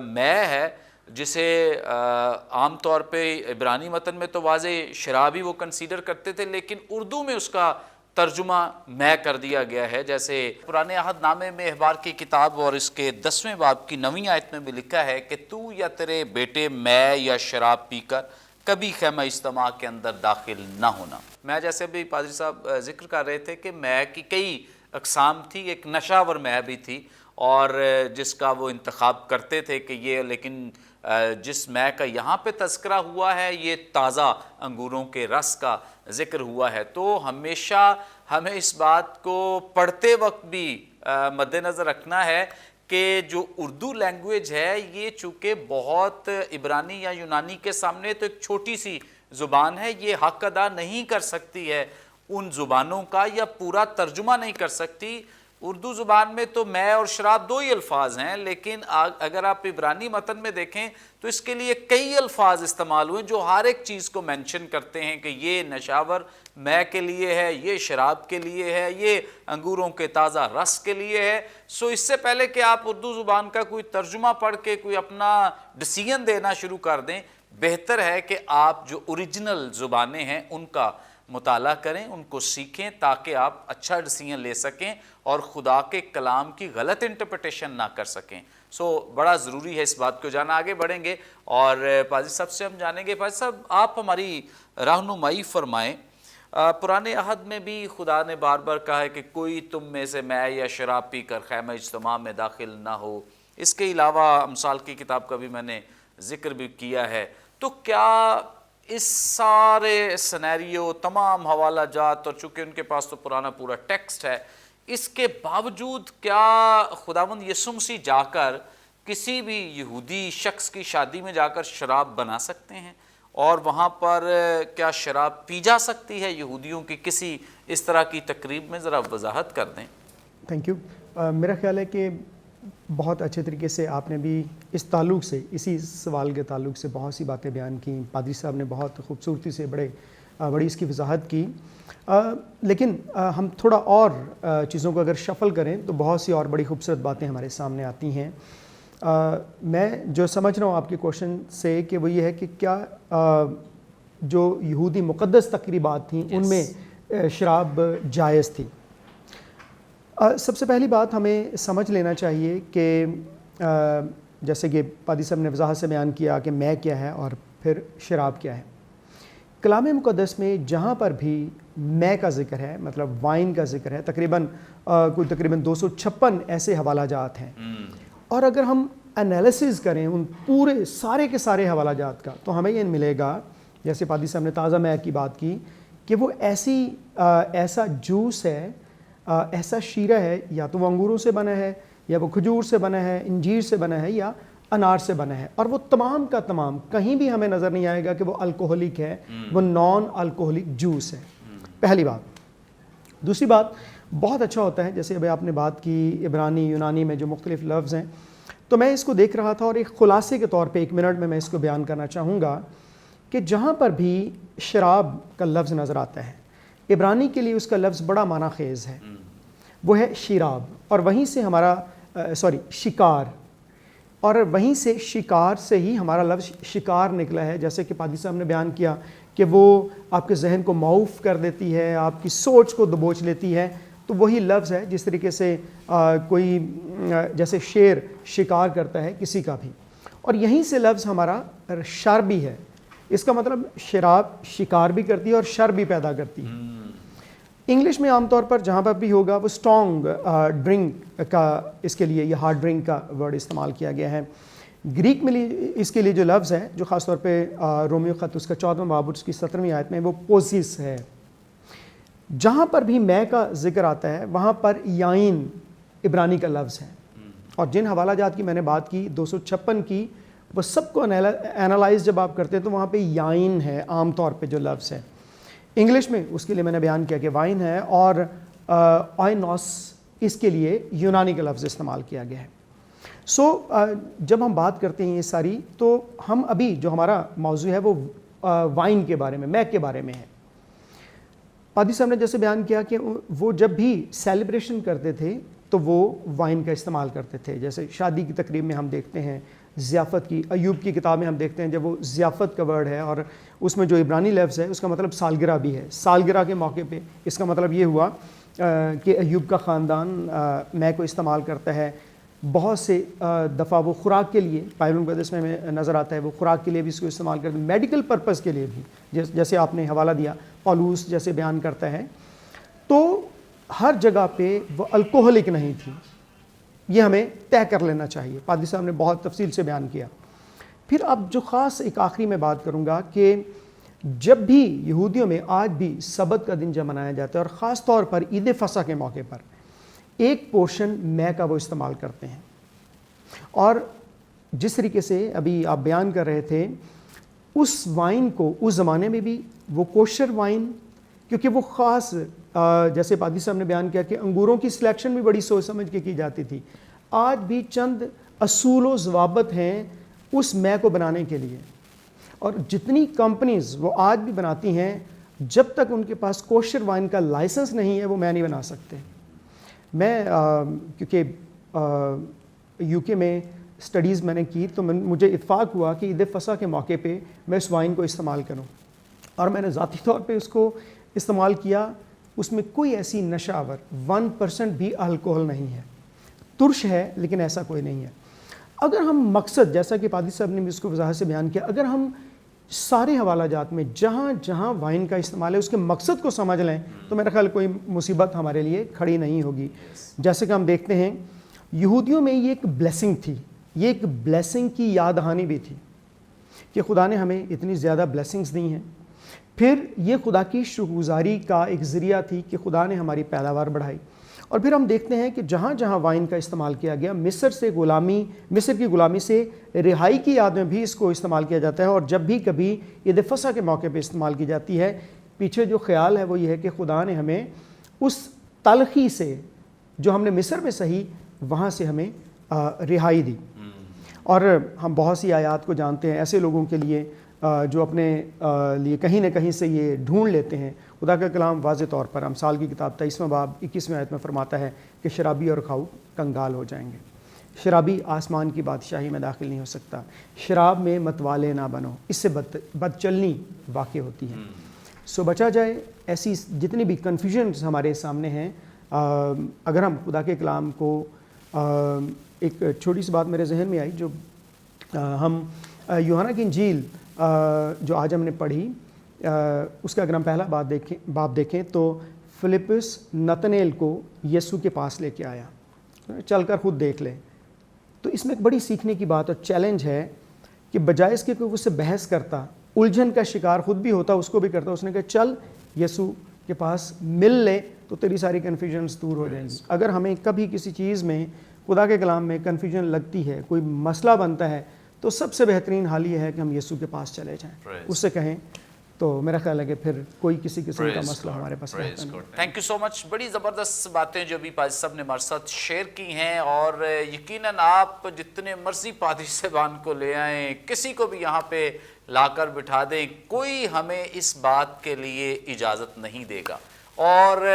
میں ہے، جسے عام طور پہ عبرانی متن میں تو واضح شراب ہی وہ کنسیڈر کرتے تھے، لیکن اردو میں اس کا ترجمہ میں کر دیا گیا ہے۔ جیسے پرانے عہد نامے میں اخبار کی کتاب اور اس کے 10ویں باب کی 9ویں آیت میں بھی لکھا ہے کہ تو یا تیرے بیٹے میں یا شراب پی کر کبھی خیمہ اجتماع کے اندر داخل نہ ہونا۔ میں جیسے بھی پادری صاحب ذکر کر رہے تھے کہ میں کی کئی اقسام تھی، ایک نشہ آور میں بھی تھی، اور جس کا وہ انتخاب کرتے تھے کہ یہ، لیکن جس میں کا یہاں پہ تذکرہ ہوا ہے یہ تازہ انگوروں کے رس کا ذکر ہوا ہے۔ تو ہمیشہ ہمیں اس بات کو پڑھتے وقت بھی مد نظر رکھنا ہے کہ جو اردو لینگویج ہے یہ چونکہ بہت عبرانی یا یونانی کے سامنے تو ایک چھوٹی سی زبان ہے، یہ حق ادا نہیں کر سکتی ہے ان زبانوں کا، یا پورا ترجمہ نہیں کر سکتی۔ اردو زبان میں تو میں اور شراب 2 ہی الفاظ ہیں، لیکن اگر آپ عبرانی متن میں دیکھیں تو اس کے لیے کئی الفاظ استعمال ہوئے جو ہر ایک چیز کو مینشن کرتے ہیں کہ یہ نشاور میں کے لیے ہے، یہ شراب کے لیے ہے، یہ انگوروں کے تازہ رس کے لیے ہے۔ سو اس سے پہلے کہ آپ اردو زبان کا کوئی ترجمہ پڑھ کے کوئی اپنا ڈیسیژن دینا شروع کر دیں، بہتر ہے کہ آپ جو اوریجنل زبانیں ہیں ان کا مطالعہ کریں، ان کو سیکھیں، تاکہ آپ اچھا ڈیسیژن لے سکیں اور خدا کے کلام کی غلط انٹرپریٹیشن نہ کر سکیں۔ سو بڑا ضروری ہے اس بات کو جانا۔ آگے بڑھیں گے اور پادری صاحب سے ہم جانیں گے۔ پادری صاحب آپ ہماری رہنمائی فرمائیں، پرانے عہد میں بھی خدا نے بار بار کہا ہے کہ کوئی تم میں سے مے یا شراب پی کر خیمہ اجتماع میں داخل نہ ہو۔ اس کے علاوہ امثال کی کتاب کا بھی میں نے ذکر بھی کیا ہے۔ تو کیا اس سارے سینیریو، تمام حوالہ جات، اور چونکہ ان کے پاس تو پرانا پورا ٹیکسٹ ہے، اس کے باوجود کیا خداوند یسوع مسیح جا کر کسی بھی یہودی شخص کی شادی میں جا کر شراب بنا سکتے ہیں؟ اور وہاں پر کیا شراب پی جا سکتی ہے یہودیوں کی کسی اس طرح کی تقریب میں؟ ذرا وضاحت کر دیں۔ Thank you. میرا خیال ہے کہ بہت اچھے طریقے سے آپ نے بھی اس تعلق سے، اسی سوال کے تعلق سے بہت سی باتیں بیان کیں۔ پادری صاحب نے بہت خوبصورتی سے بڑی اس کی وضاحت کی، لیکن ہم تھوڑا اور چیزوں کو اگر شفل کریں تو بہت سی اور بڑی خوبصورت باتیں ہمارے سامنے آتی ہیں۔ میں جو سمجھ رہا ہوں آپ کے کوشچن سے کہ وہ یہ ہے کہ کیا جو یہودی مقدس تقریبات تھیں ان میں شراب جائز تھی؟ سب سے پہلی بات ہمیں سمجھ لینا چاہیے کہ جیسے کہ پادری صاحب نے وضاحت سے بیان کیا کہ میں کیا ہے اور پھر شراب کیا ہے۔ کلام مقدس میں جہاں پر بھی میں کا ذکر ہے، مطلب وائن کا ذکر ہے، تقریباً 256 ایسے حوالہ جات ہیں، اور اگر ہم انالیسز کریں ان پورے سارے کے سارے حوالہ جات کا تو ہمیں یہ ملے گا، جیسے پادری صاحب نے تازہ میں کی بات کی، کہ وہ ایسا جوس ہے، ایسا شیرہ ہے، یا تو وہ انگوروں سے بنا ہے، یا وہ کھجور سے بنا ہے، انجیر سے بنا ہے، یا انار سے بنا ہے، اور وہ تمام کا تمام کہیں بھی ہمیں نظر نہیں آئے گا کہ وہ الکوہلک ہے، وہ نان الکوہلک جوس ہے۔ پہلی بات۔ دوسری بات، بہت اچھا ہوتا ہے جیسے ابھی آپ نے بات کی عبرانی یونانی میں جو مختلف لفظ ہیں، تو میں اس کو دیکھ رہا تھا اور ایک خلاصے کے طور پہ 1 منٹ میں اس کو بیان کرنا چاہوں گا کہ جہاں پر بھی شراب کا لفظ نظر آتا ہے، عبرانی کے لیے اس کا لفظ بڑا معنی خیز ہے، وہ ہے شراب، اور وہیں سے ہمارا شکار، اور وہیں سے شکار سے ہی ہمارا لفظ شکار نکلا ہے، جیسے کہ پادری صاحب نے بیان کیا کہ وہ آپ کے ذہن کو معوف کر دیتی ہے، آپ کی سوچ کو دبوچ لیتی ہے، تو وہی لفظ ہے جس طریقے سے کوئی جیسے شیر شکار کرتا ہے کسی کا بھی، اور یہیں سے لفظ ہمارا شر بھی ہے۔ اس کا مطلب شراب شکار بھی کرتی ہے اور شر بھی پیدا کرتی ہے۔ انگلش میں عام طور پر جہاں پر بھی ہوگا وہ اسٹرانگ ڈرنک کا اس کے لیے، یہ ہارڈ ڈرنک کا ورڈ استعمال کیا گیا ہے۔ گریک میں اس کے لیے جو لفظ ہے، جو خاص طور پہ رومیو خط اس کا 14واں باب اس کی 17ویں آیت میں، وہ پوزیس ہے۔ جہاں پر بھی میں کا ذکر آتا ہے وہاں پر یائن عبرانی کا لفظ ہے، اور جن حوالہ جات کی میں نے بات کی 256 کی، وہ سب کو انالائز جب آپ کرتے ہیں تو وہاں پہ یائن ہے عام طور پہ جو لفظ ہے۔ انگلش میں اس کے لیے میں نے بیان کیا کہ وائن ہے، اور آئنوس اس کے لیے یونانی کا لفظ استعمال کیا گیا ہے۔ جب ہم بات کرتے ہیں یہ ساری، تو ہم ابھی جو ہمارا موضوع ہے وہ وائن کے بارے میں کے بارے میں ہے۔ پادری صاحب نے جیسے بیان کیا کہ وہ جب بھی سیلیبریشن کرتے تھے تو وہ وائن کا استعمال کرتے تھے، جیسے شادی کی تقریب میں ہم دیکھتے ہیں، ضیافت کی، ایوب کی کتاب میں ہم دیکھتے ہیں جب وہ ضیافت کا ورڈ ہے، اور اس میں جو عبرانی لفظ ہے اس کا مطلب سالگرہ بھی ہے۔ سالگرہ کے موقع پہ اس کا مطلب یہ ہوا کہ ایوب کا خاندان میں کو استعمال کرتا ہے۔ بہت سے دفعہ وہ خوراک کے لیے، بائبل مقدس میں نظر آتا ہے، وہ خوراک کے لیے بھی اس کو استعمال کرتے ہیں، میڈیکل پرپز کے لیے بھی، جیسے آپ نے حوالہ دیا پالوس جیسے بیان کرتا ہے۔ تو ہر جگہ پہ وہ الکوہلک نہیں تھی، یہ ہمیں طے کر لینا چاہیے۔ پادری صاحب نے بہت تفصیل سے بیان کیا۔ پھر اب جو خاص ایک آخری میں بات کروں گا کہ جب بھی یہودیوں میں آج بھی سبت کا دن جب منایا جاتا ہے، اور خاص طور پر عید فصح کے موقع پر ایک پورشن میں کا وہ استعمال کرتے ہیں، اور جس طریقے سے ابھی آپ بیان کر رہے تھے اس وائن کو اس زمانے میں بھی وہ کوشر وائن، کیونکہ وہ خاص جیسے پادری صاحب نے بیان کیا کہ انگوروں کی سلیکشن بھی بڑی سوچ سمجھ کے کی جاتی تھی، آج بھی چند اصول و ضوابط ہیں اس مے کو بنانے کے لیے، اور جتنی کمپنیز وہ آج بھی بناتی ہیں جب تک ان کے پاس کوشر وائن کا لائسنس نہیں ہے وہ مے نہیں بنا سکتے۔ میں کیونکہ یو کے میں سٹڈیز میں نے کی تو مجھے اتفاق ہوا کہ عید فصح کے موقع پہ میں اس وائن کو استعمال کروں، اور میں نے ذاتی طور پہ اس کو استعمال کیا۔ اس میں کوئی ایسی نشہ آور 1% بھی الکوہل نہیں ہے، ترش ہے لیکن ایسا کوئی نہیں ہے۔ اگر ہم مقصد، جیسا کہ پادری صاحب نے بھی اس کو وضاحت سے بیان کیا، اگر ہم سارے حوالہ جات میں جہاں جہاں وائن کا استعمال ہے اس کے مقصد کو سمجھ لیں تو میرا خیال کوئی مصیبت ہمارے لیے کھڑی نہیں ہوگی۔ جیسے کہ ہم دیکھتے ہیں یہودیوں میں یہ ایک بلیسنگ تھی، یہ ایک بلیسنگ کی یاد دہانی بھی تھی کہ خدا نے ہمیں اتنی زیادہ بلیسنگز دی ہیں۔ پھر یہ خدا کی شکرگزاری کا ایک ذریعہ تھی کہ خدا نے ہماری پیداوار بڑھائی۔ اور پھر ہم دیکھتے ہیں کہ جہاں جہاں وائن کا استعمال کیا گیا، مصر کی غلامی سے رہائی کی یاد میں بھی اس کو استعمال کیا جاتا ہے، اور جب بھی کبھی عید فصح کے موقع پہ استعمال کی جاتی ہے، پیچھے جو خیال ہے وہ یہ ہے کہ خدا نے ہمیں اس تلخی سے جو ہم نے مصر میں سہی وہاں سے ہمیں رہائی دی۔ اور ہم بہت سی آیات کو جانتے ہیں ایسے لوگوں کے لیے جو اپنے لیے کہیں نہ کہیں سے یہ ڈھونڈ لیتے ہیں۔ خدا کا کلام واضح طور پر امثال کی کتاب 23واں باب 21ویں آیت میں فرماتا ہے کہ شرابی اور خاؤ کنگال ہو جائیں گے۔ شرابی آسمان کی بادشاہی میں داخل نہیں ہو سکتا، شراب میں متوالے نہ بنو، اس سے بد چلنی واقع ہوتی ہے۔ سو بچا جائے ایسی جتنی بھی کنفیوژنز ہمارے سامنے ہیں۔ اگر ہم خدا کے کلام کو ایک چھوٹی سی بات میرے ذہن میں آئی، جو ہم یوحنا کی انجیل جو آج ہم نے پڑھی، اس کا اگر ہم پہلا باب دیکھیں تو فلپس نتنیل کو یسوع کے پاس لے کے آیا، چل کر خود دیکھ لے۔ تو اس میں ایک بڑی سیکھنے کی بات اور چیلنج ہے کہ بجائے اس کے کوئی اس سے بحث کرتا، الجھن کا شکار خود بھی ہوتا، اس کو بھی کرتا، اس نے کہا چل یسوع کے پاس مل لے تو تیری ساری کنفیوژنز دور ہو جائیں گی۔ اگر ہمیں کبھی کسی چیز میں خدا کے کلام میں کنفیوژن لگتی ہے، کوئی مسئلہ بنتا ہے، تو سب سے بہترین حال یہ ہے کہ ہم یسوع کے پاس چلے جائیں، اس سے کہیں، تو میرا خیال ہے کہ پھر کوئی کسی قسم کا مسئلہ ہمارے پاس رہتا نہیں۔ تھینک یو سو مچ۔ بڑی زبردست باتیں جو بھی پادری صاحب نے ہمارے ساتھ شیئر کی ہیں، اور یقیناً آپ جتنے مرضی پادری صاحبان کو لے آئیں، کسی کو بھی یہاں پہ لا کر بٹھا دیں، کوئی ہمیں اس بات کے لیے اجازت نہیں دے گا، اور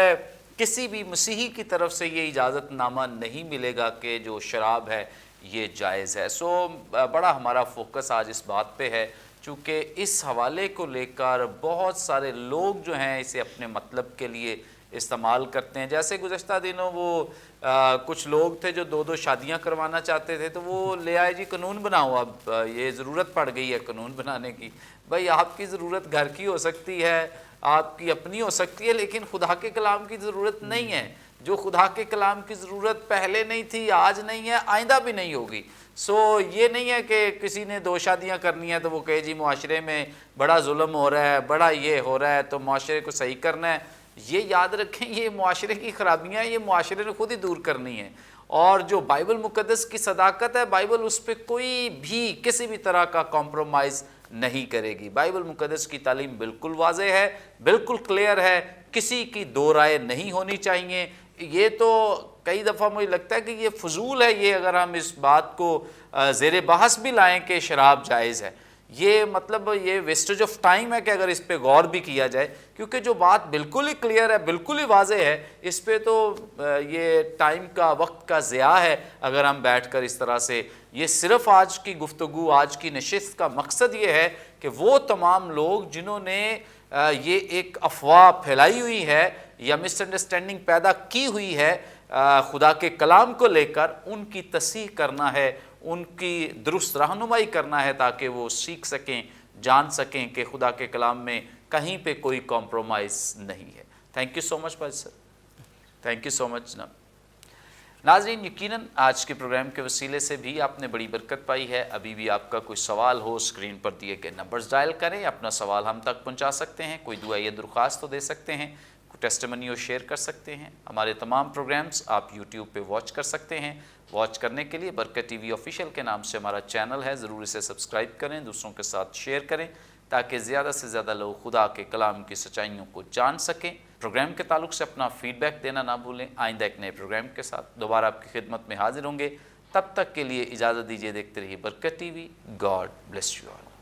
کسی بھی مسیحی کی طرف سے یہ اجازت نامہ نہیں ملے گا کہ جو شراب ہے یہ جائز ہے۔ سو بڑا ہمارا فوکس آج اس بات پہ ہے، چونکہ اس حوالے کو لے کر بہت سارے لوگ جو ہیں اسے اپنے مطلب کے لیے استعمال کرتے ہیں۔ جیسے گزشتہ دنوں وہ کچھ لوگ تھے جو 2 شادیاں کروانا چاہتے تھے، تو وہ لے آئے جی قانون بناؤ، اب یہ ضرورت پڑ گئی ہے قانون بنانے کی۔ بھائی آپ کی ضرورت گھر کی ہو سکتی ہے، آپ کی اپنی ہو سکتی ہے، لیکن خدا کے کلام کی ضرورت نہیں ہے۔ جو خدا کے کلام کی ضرورت پہلے نہیں تھی، آج نہیں ہے، آئندہ بھی نہیں ہوگی۔ سو یہ نہیں ہے کہ کسی نے 2 شادیاں کرنی ہے تو وہ کہے جی معاشرے میں بڑا ظلم ہو رہا ہے، بڑا یہ ہو رہا ہے، تو معاشرے کو صحیح کرنا ہے۔ یہ یاد رکھیں، یہ معاشرے کی خرابیاں یہ معاشرے نے خود ہی دور کرنی ہے، اور جو بائبل مقدس کی صداقت ہے، بائبل اس پہ کوئی بھی کسی بھی طرح کا کمپرومائز نہیں کرے گی۔ بائبل مقدس کی تعلیم بالکل واضح ہے، بالکل کلیئر ہے، کسی کی 2 رائے نہیں ہونی چاہیے۔ یہ تو کئی دفعہ مجھے لگتا ہے کہ یہ فضول ہے، یہ اگر ہم اس بات کو زیر بحث بھی لائیں کہ شراب جائز ہے، یہ مطلب یہ ویسٹیج آف ٹائم ہے کہ اگر اس پہ غور بھی کیا جائے، کیونکہ جو بات بالکل ہی کلیئر ہے، بالکل ہی واضح ہے، اس پہ تو یہ ٹائم کا، وقت کا ضیاع ہے اگر ہم بیٹھ کر اس طرح سے۔ یہ صرف آج کی گفتگو، آج کی نشست کا مقصد یہ ہے کہ وہ تمام لوگ جنہوں نے یہ ایک افواہ پھیلائی ہوئی ہے یا مس انڈرسٹینڈنگ پیدا کی ہوئی ہے خدا کے کلام کو لے کر، ان کی تصحیح کرنا ہے، ان کی درست رہنمائی کرنا ہے، تاکہ وہ سیکھ سکیں، جان سکیں کہ خدا کے کلام میں کہیں پہ کوئی کمپرومائز نہیں ہے۔ تھینک یو سو مچ بھائی سر، تھینک یو سو مچ جناب۔ ناظرین، یقیناً آج کے پروگرام کے وسیلے سے بھی آپ نے بڑی برکت پائی ہے۔ ابھی بھی آپ کا کوئی سوال ہو، اسکرین پر دیے گئے نمبرز ڈائل کریں، اپنا سوال ہم تک پہنچا سکتے ہیں، کوئی دعا یا درخواست تو دے سکتے ہیں، ٹیسٹمنیو شیئر کر سکتے ہیں. ہمارے تمام پروگرامز آپ یوٹیوب پہ واچ کر سکتے ہیں. واچ کرنے کے لیے برکت ٹی وی آفیشیل کے نام سے ہمارا چینل ہے, ضرور اسے سبسکرائب کریں, دوسروں کے ساتھ شیئر کریں تاکہ زیادہ سے زیادہ لوگ خدا کے کلام کی سچائیوں کو جان سکیں. پروگرام کے تعلق سے اپنا فیڈ بیک دینا نہ بھولیں. آئندہ ایک نئے پروگرام کے ساتھ دوبارہ آپ کی خدمت میں حاضر ہوں گے. تب تک کے لیے اجازت دیجیے. دیکھتے رہیے برکت T V. God bless you all.